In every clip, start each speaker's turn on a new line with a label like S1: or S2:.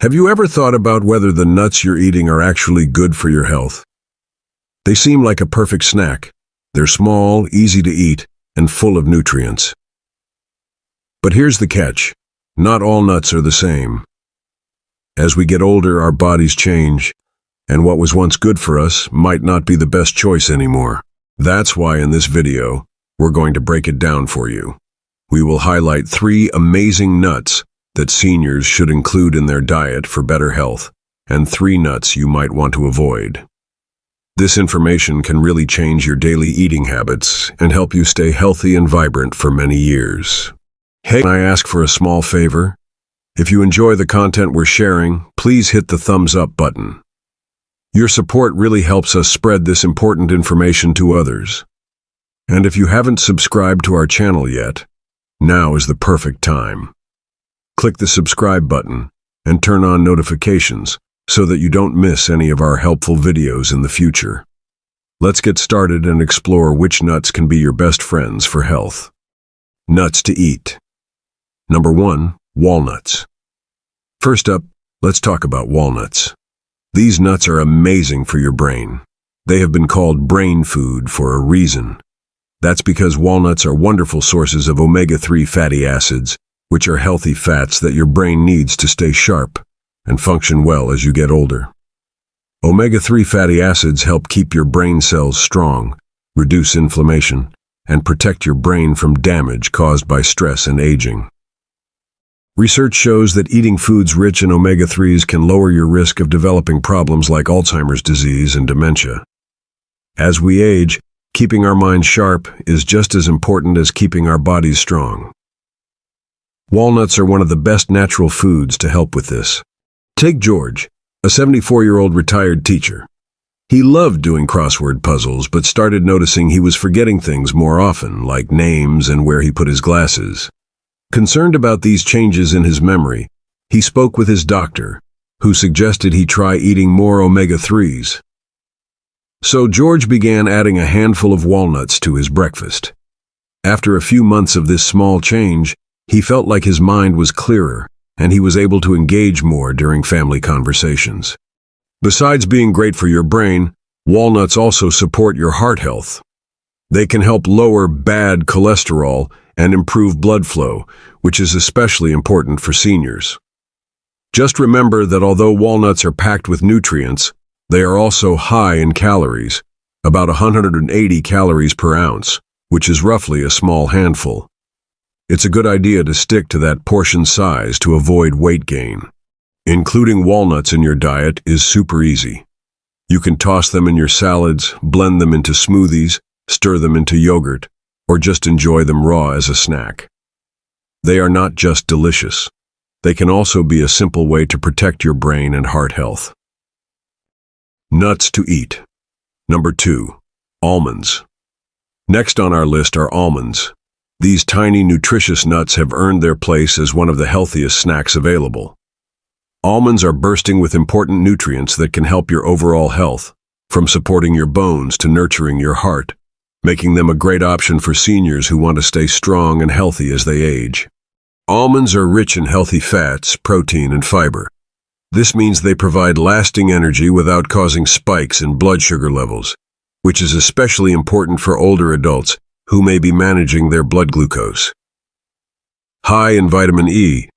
S1: Have you ever thought about whether the nuts you're eating are actually good for your health? They seem like a perfect snack. They're small, easy to eat, and full of nutrients. But here's the catch. Not all nuts are the same. As we get older, our bodies change, and what was once good for us might not be the best choice anymore. That's why in this video, we're going to break it down for you. We will highlight 3 amazing nuts that seniors should include in their diet for better health, and 3 nuts you might want to avoid. This information can really change your daily eating habits and help you stay healthy and vibrant for many years. Hey, can I ask for a small favor? If you enjoy the content we're sharing, please hit the thumbs up button. Your support really helps us spread this important information to others. And if you haven't subscribed to our channel yet, now is the perfect time. Click the subscribe button and turn on notifications so that you don't miss any of our helpful videos in the future. Let's get started and explore which nuts can be your best friends for health. Nuts to eat. Number 1, walnuts. First up, let's talk about walnuts. These nuts are amazing for your brain. They have been called brain food for a reason. That's because walnuts are wonderful sources of omega-3 fatty acids, which are healthy fats that your brain needs to stay sharp and function well as you get older. Omega-3 fatty acids help keep your brain cells strong, reduce inflammation, and protect your brain from damage caused by stress and aging. Research shows that eating foods rich in omega-3s can lower your risk of developing problems like Alzheimer's disease and dementia. As we age, keeping our minds sharp is just as important as keeping our bodies strong. Walnuts are one of the best natural foods to help with this. Take George, a 74-year-old retired teacher. He loved doing crossword puzzles, but started noticing he was forgetting things more often, like names and where he put his glasses. Concerned about these changes in his memory, he spoke with his doctor, who suggested he try eating more omega-3s. So George began adding a handful of walnuts to his breakfast. After a few months of this small change, he felt like his mind was clearer, and he was able to engage more during family conversations. Besides being great for your brain, walnuts also support your heart health. They can help lower bad cholesterol and improve blood flow, which is especially important for seniors. Just remember that although walnuts are packed with nutrients, they are also high in calories, about 180 calories per ounce, which is roughly a small handful. It's a good idea to stick to that portion size to avoid weight gain. Including walnuts in your diet is super easy. You can toss them in your salads, blend them into smoothies, stir them into yogurt, or just enjoy them raw as a snack. They are not just delicious. They can also be a simple way to protect your brain and heart health. Nuts to eat. Number 2, almonds. Next on our list are almonds. These tiny, nutritious nuts have earned their place as one of the healthiest snacks available. Almonds are bursting with important nutrients that can help your overall health, from supporting your bones to nurturing your heart, making them a great option for seniors who want to stay strong and healthy as they age. Almonds are rich in healthy fats, protein, and fiber. This means they provide lasting energy without causing spikes in blood sugar levels, which is especially important for older adults who may be managing their blood glucose. High in vitamin E,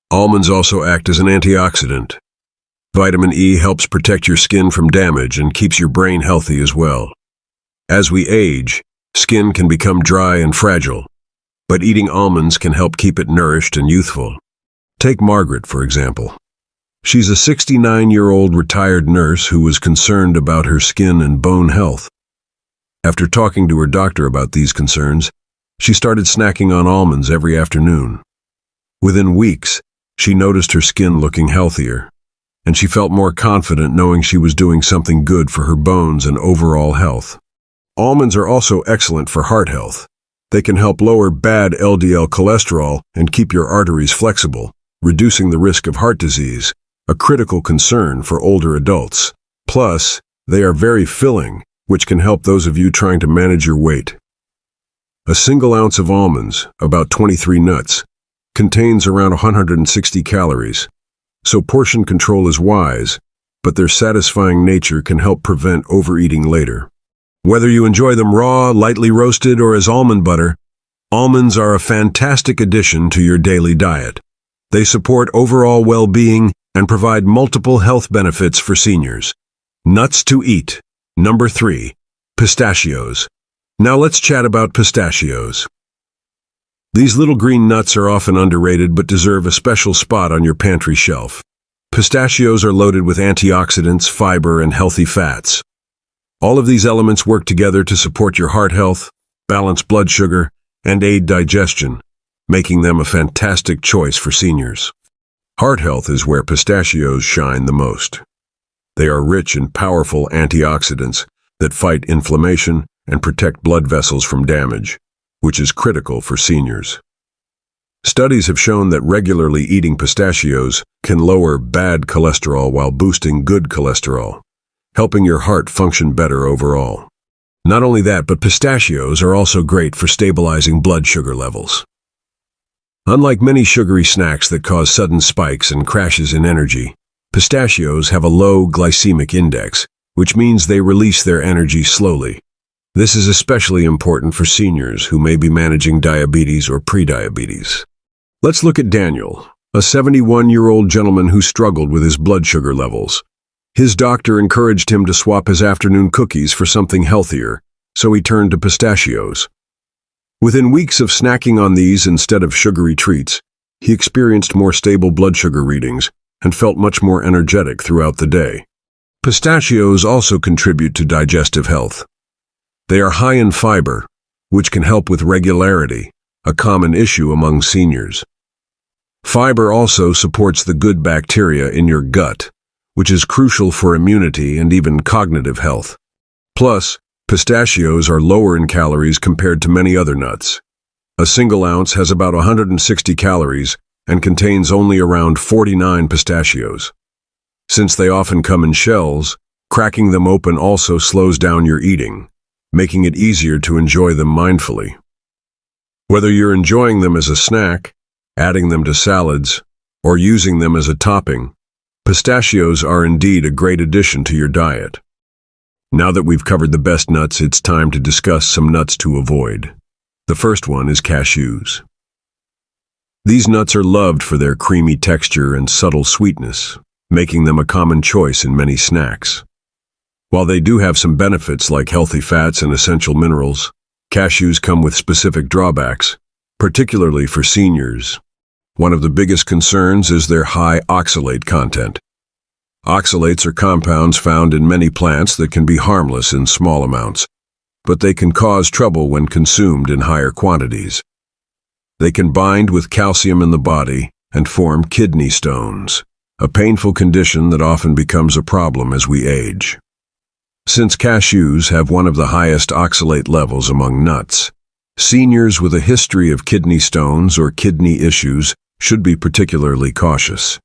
S1: almonds also act as an antioxidant. Vitamin E helps protect your skin from damage and keeps your brain healthy as well. As we age, skin can become dry and fragile, but eating almonds can help keep it nourished and youthful. Take Margaret, for example. She's a 69-year-old retired nurse who was concerned about her skin and bone health. After talking to her doctor about these concerns, she started snacking on almonds every afternoon. Within weeks, she noticed her skin looking healthier, and she felt more confident knowing she was doing something good for her bones and overall health. Almonds are also excellent for heart health. They can help lower bad LDL cholesterol and keep your arteries flexible, reducing the risk of heart disease, a critical concern for older adults. Plus, they are very filling, which can help those of you trying to manage your weight. A single ounce of almonds, about 23 nuts, contains around 160 calories. so portion control is wise, but their satisfying nature can help prevent overeating later. Whether you enjoy them raw, lightly roasted, or as almond butter, almonds are a fantastic addition to your daily diet. They support overall well-being and provide multiple health benefits for seniors. Nuts to eat. Number 3. Pistachios. Now let's chat about pistachios. These little green nuts are often underrated but deserve a special spot on your pantry shelf. Pistachios are loaded with antioxidants, fiber, and healthy fats. All of these elements work together to support your heart health, balance blood sugar, and aid digestion, making them a fantastic choice for seniors. Heart health is where pistachios shine the most. They are rich in powerful antioxidants that fight inflammation and protect blood vessels from damage, which is critical for seniors. Studies have shown that regularly eating pistachios can lower bad cholesterol while boosting good cholesterol, helping your heart function better overall. Not only that, but pistachios are also great for stabilizing blood sugar levels. Unlike many sugary snacks that cause sudden spikes and crashes in energy, pistachios have a low glycemic index, which means they release their energy slowly. This is especially important for seniors who may be managing diabetes or prediabetes. Let's look at Daniel, a 71-year-old gentleman who struggled with his blood sugar levels. His doctor encouraged him to swap his afternoon cookies for something healthier, so he turned to pistachios. Within weeks of snacking on these instead of sugary treats, he experienced more stable blood sugar readings and felt much more energetic throughout the day. Pistachios also contribute to digestive health. They are high in fiber, which can help with regularity, a common issue among seniors. Fiber also supports the good bacteria in your gut, which is crucial for immunity and even cognitive health. Plus, pistachios are lower in calories compared to many other nuts. A single ounce has about 160 calories and contains only around 49 pistachios. Since they often come in shells, cracking them open also slows down your eating, making it easier to enjoy them mindfully. Whether you're enjoying them as a snack, adding them to salads, or using them as a topping, pistachios are indeed a great addition to your diet. Now that we've covered the best nuts, it's time to discuss some nuts to avoid. The first one is cashews. These nuts are loved for their creamy texture and subtle sweetness, making them a common choice in many snacks. While they do have some benefits like healthy fats and essential minerals, cashews come with specific drawbacks, particularly for seniors. One of the biggest concerns is their high oxalate content. Oxalates are compounds found in many plants that can be harmless in small amounts, but they can cause trouble when consumed in higher quantities. They can bind with calcium in the body and form kidney stones, a painful condition that often becomes a problem as we age. Since cashews have one of the highest oxalate levels among nuts, seniors with a history of kidney stones or kidney issues should be particularly cautious.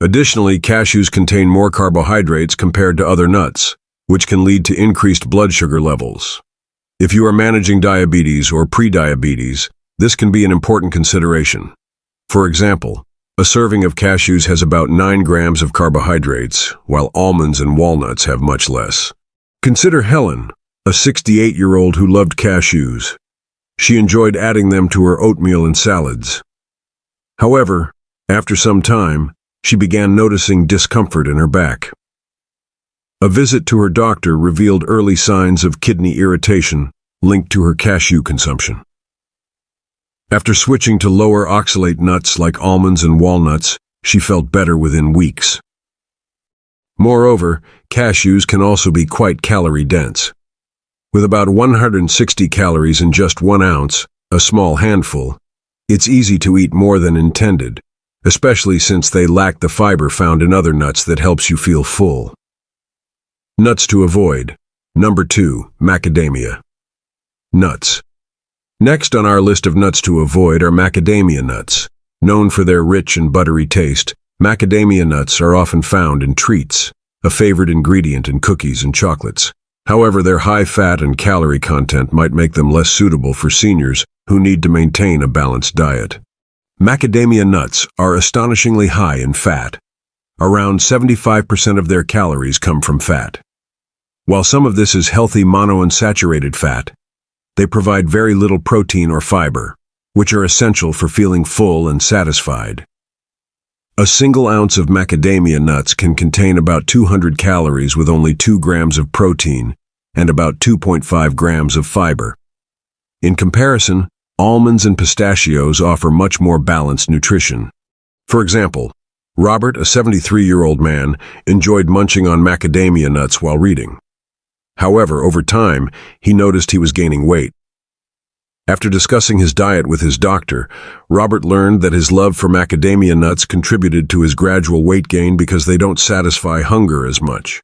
S1: Additionally, cashews contain more carbohydrates compared to other nuts, which can lead to increased blood sugar levels. If you are managing diabetes or prediabetes, this can be an important consideration. For example, a serving of cashews has about 9 grams of carbohydrates, while almonds and walnuts have much less. Consider Helen, a 68-year-old who loved cashews. She enjoyed adding them to her oatmeal and salads. However, after some time, she began noticing discomfort in her back. A visit to her doctor revealed early signs of kidney irritation linked to her cashew consumption. After switching to lower oxalate nuts like almonds and walnuts, she felt better within weeks. Moreover, cashews can also be quite calorie-dense. With about 160 calories in just 1 ounce, a small handful, it's easy to eat more than intended, especially since they lack the fiber found in other nuts that helps you feel full. Nuts to avoid. Number 2, macadamia. Nuts. Next on our list of nuts to avoid are macadamia nuts. Known for their rich and buttery taste, macadamia nuts are often found in treats, a favorite ingredient in cookies and chocolates. However, their high fat and calorie content might make them less suitable for seniors who need to maintain a balanced diet. Macadamia nuts are astonishingly high in fat. Around 75% of their calories come from fat. While some of this is healthy monounsaturated fat, they provide very little protein or fiber, which are essential for feeling full and satisfied. A single ounce of macadamia nuts can contain about 200 calories with only 2 grams of protein and about 2.5 grams of fiber. In comparison, almonds and pistachios offer much more balanced nutrition. For example, Robert, a 73-year-old man, enjoyed munching on macadamia nuts while reading. However, over time, he noticed he was gaining weight. After discussing his diet with his doctor, Robert learned that his love for macadamia nuts contributed to his gradual weight gain because they don't satisfy hunger as much.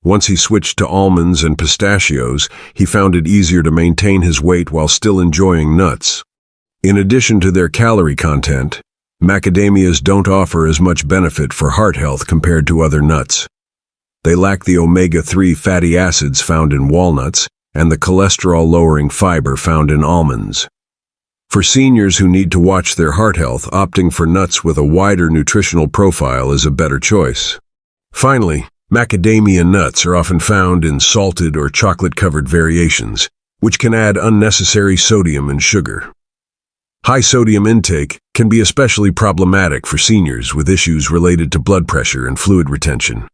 S1: Once he switched to almonds and pistachios, he found it easier to maintain his weight while still enjoying nuts. In addition to their calorie content, macadamias don't offer as much benefit for heart health compared to other nuts. They lack the omega-3 fatty acids found in walnuts and the cholesterol-lowering fiber found in almonds. For seniors who need to watch their heart health, opting for nuts with a wider nutritional profile is a better choice. Finally, macadamia nuts are often found in salted or chocolate-covered variations, which can add unnecessary sodium and sugar. High sodium intake can be especially problematic for seniors with issues related to blood pressure and fluid retention.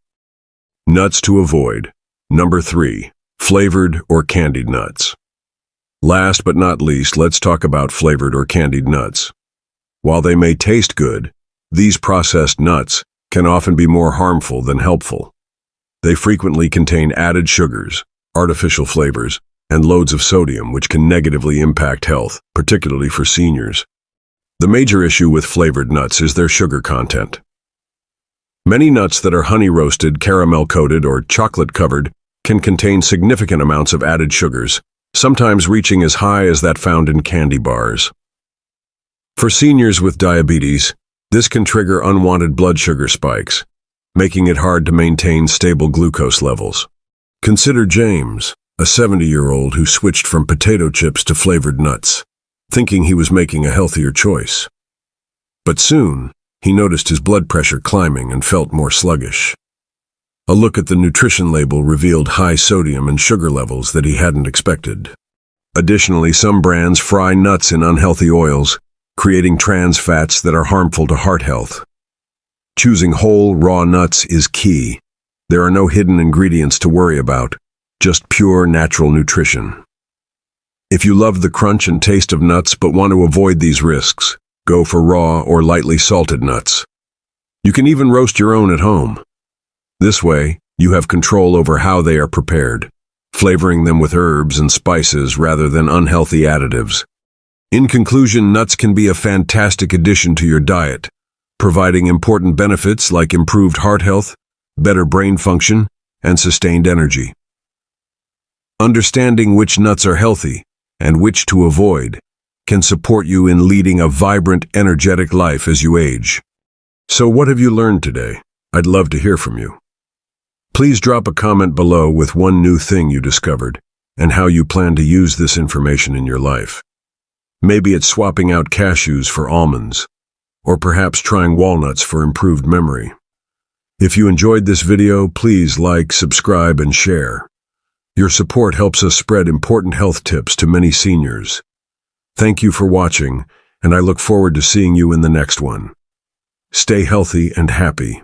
S1: Nuts to avoid. Number 3. Flavored or candied nuts. Last but not least, let's talk about flavored or candied nuts. While they may taste good, these processed nuts can often be more harmful than helpful. They frequently contain added sugars, artificial flavors, and loads of sodium, which can negatively impact health, particularly for seniors. The major issue with flavored nuts is their sugar content. Many nuts that are honey-roasted, caramel-coated, or chocolate-covered can contain significant amounts of added sugars, sometimes reaching as high as that found in candy bars. For seniors with diabetes, this can trigger unwanted blood sugar spikes, making it hard to maintain stable glucose levels. Consider James, a 70-year-old who switched from potato chips to flavored nuts, thinking he was making a healthier choice. But soon, he noticed his blood pressure climbing and felt more sluggish. A look at the nutrition label revealed high sodium and sugar levels that he hadn't expected. Additionally, some brands fry nuts in unhealthy oils, creating trans fats that are harmful to heart health. Choosing whole, raw nuts is key. There are no hidden ingredients to worry about, just pure natural nutrition. If you love the crunch and taste of nuts but want to avoid these risks, go for raw or lightly salted nuts. You can even roast your own at home. This way, you have control over how they are prepared, flavoring them with herbs and spices rather than unhealthy additives. In conclusion, nuts can be a fantastic addition to your diet, providing important benefits like improved heart health, better brain function, and sustained energy. Understanding which nuts are healthy and which to avoid can support you in leading a vibrant, energetic life as you age. So what have you learned today? I'd love to hear from you. Please drop a comment below with one new thing you discovered and how you plan to use this information in your life. Maybe it's swapping out cashews for almonds, or perhaps trying walnuts for improved memory. If you enjoyed this video, please like, subscribe, and share. Your support helps us spread important health tips to many seniors. Thank you for watching, and I look forward to seeing you in the next one. Stay healthy and happy.